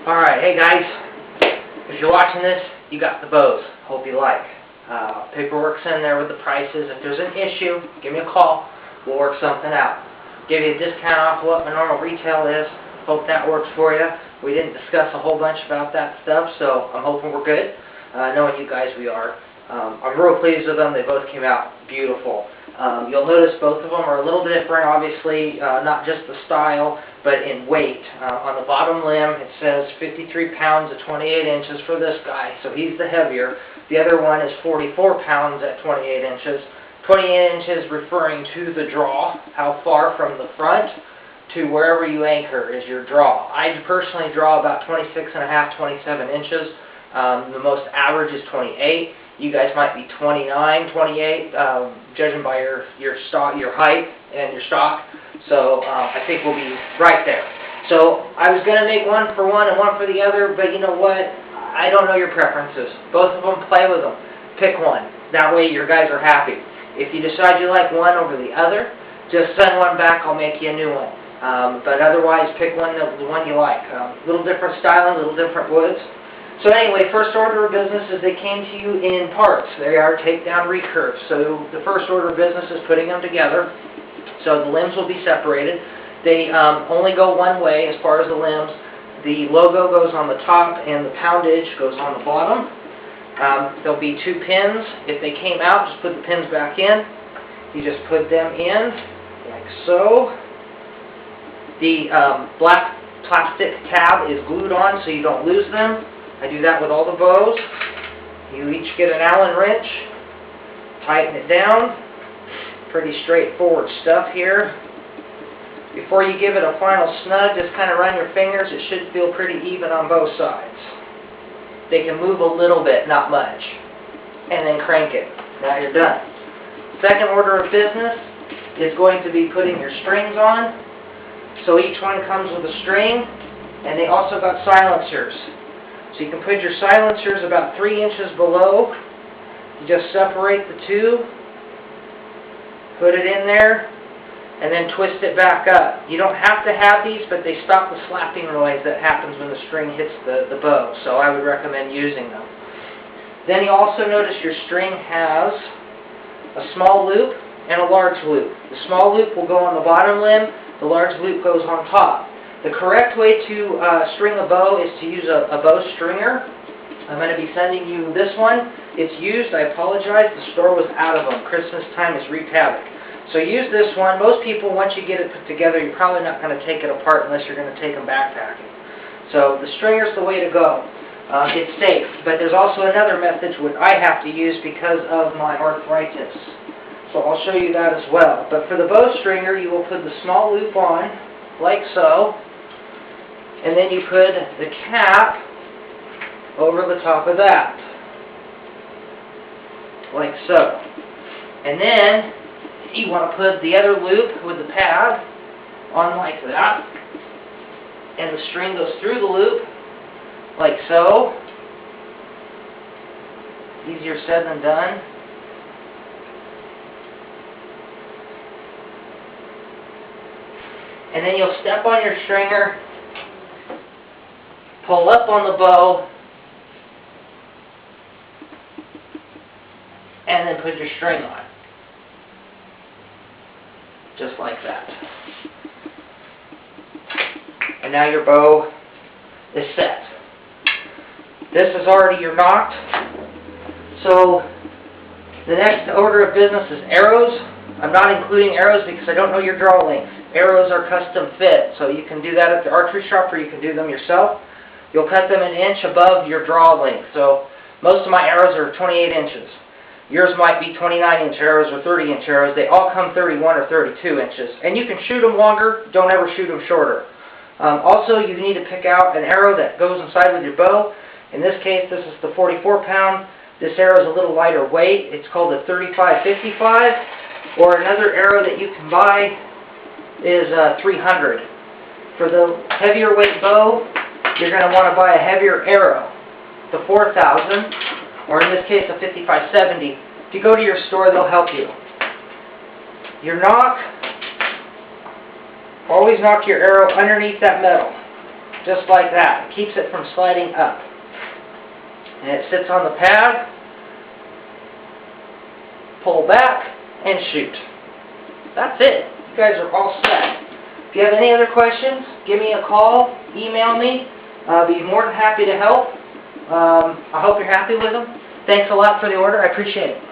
Alright, hey guys, if you're watching this, you got the bows. Hope you like. Paperwork's in there with the prices. If there's an issue, give me a call. We'll work something out. Give you a discount off what my normal retail is. Hope that works for you. We didn't discuss a whole bunch about that stuff, so I'm hoping we're good. Knowing you guys, we are. I'm real pleased with them. They both came out beautiful. You'll notice both of them are a little different, obviously, not just the style, but in weight. On the bottom limb, it says 53 pounds at 28 inches for this guy, so he's the heavier. The other one is 44 pounds at 28 inches. 28 inches referring to the draw, how far from the front to wherever you anchor is your draw. I personally draw about 26 and a half, 27 inches. The most average is 28. You guys might be 29, 28, judging by your height and your stock. So I think we'll be right there. So I was going to make one for one and one for the other, but you know what? I don't know your preferences. Both of them, play with them. Pick one. That way your guys are happy. If you decide you like one over the other, just send one back. I'll make you a new one. But otherwise, pick one, the one you like. Little different styling, little different woods. So anyway, first order of business is they came to you in parts. They are takedown recurves. So the first order of business is putting them together. So the limbs will be separated. They only go one way as far as the limbs. The logo goes on the top and the poundage goes on the bottom. There'll be two pins. If they came out, just put the pins back in. You just put them in like so. The black plastic tab is glued on so you don't lose them. I do that with all the bows. You each get an Allen wrench, tighten it down. Pretty straightforward stuff here. Before you give it a final snug, just kind of run your fingers. It should feel pretty even on both sides. They can move a little bit, not much. And then crank it. Now you're done. Second order of business is going to be putting your strings on. So each one comes with a string, and they also got silencers. So you can put your silencers about 3 inches below. You just separate the two, put it in there, and then twist it back up. You don't have to have these, but they stop the slapping noise that happens when the string hits the bow. So I would recommend using them. Then you also notice your string has a small loop and a large loop. The small loop will go on the bottom limb. The large loop goes on top. The correct way to string a bow is to use a bow stringer. I'm going to be sending you this one. It's used. I apologize. The store was out of them. Christmas time is wreaked havoc. So use this one. Most people, once you get it put together, you're probably not going to take it apart unless you're going to take them backpacking. So the stringer's the way to go. It's safe. But there's also another method which I have to use because of my arthritis. So I'll show you that as well. But for the bow stringer, you will put the small loop on, like so. And then you put the cap over the top of that, like so. And then you want to put the other loop with the pad on like that. And the string goes through the loop, like so. Easier said than done. And then you'll step on your stringer, pull up on the bow, and then put your string on. Just like that. And now your bow is set. This is already your knot. So the next order of business is arrows. I'm not including arrows because I don't know your draw length. Arrows are custom fit, so you can do that at the archery shop or you can do them yourself. You'll cut them an inch above your draw length. So most of my arrows are 28 inches. Yours might be 29-inch arrows or 30-inch arrows. They all come 31 or 32 inches. And you can shoot them longer. Don't ever shoot them shorter. Also, you need to pick out an arrow that goes inside with your bow. In this case, this is the 44-pound. This arrow is a little lighter weight. It's called a 35-55. Or another arrow that you can buy is 300. For the heavier weight bow, you're going to want to buy a heavier arrow, the 4000, or in this case a 5570. If you go to your store, they'll help you. Your nock, always knock your arrow underneath that metal. just like that. It keeps it from sliding up. And it sits on the pad, pull back, and shoot. That's it. You guys are all set. If you have any other questions, give me a call, email me. I'll be more than happy to help. I hope you're happy with them. Thanks a lot for the order. I appreciate it.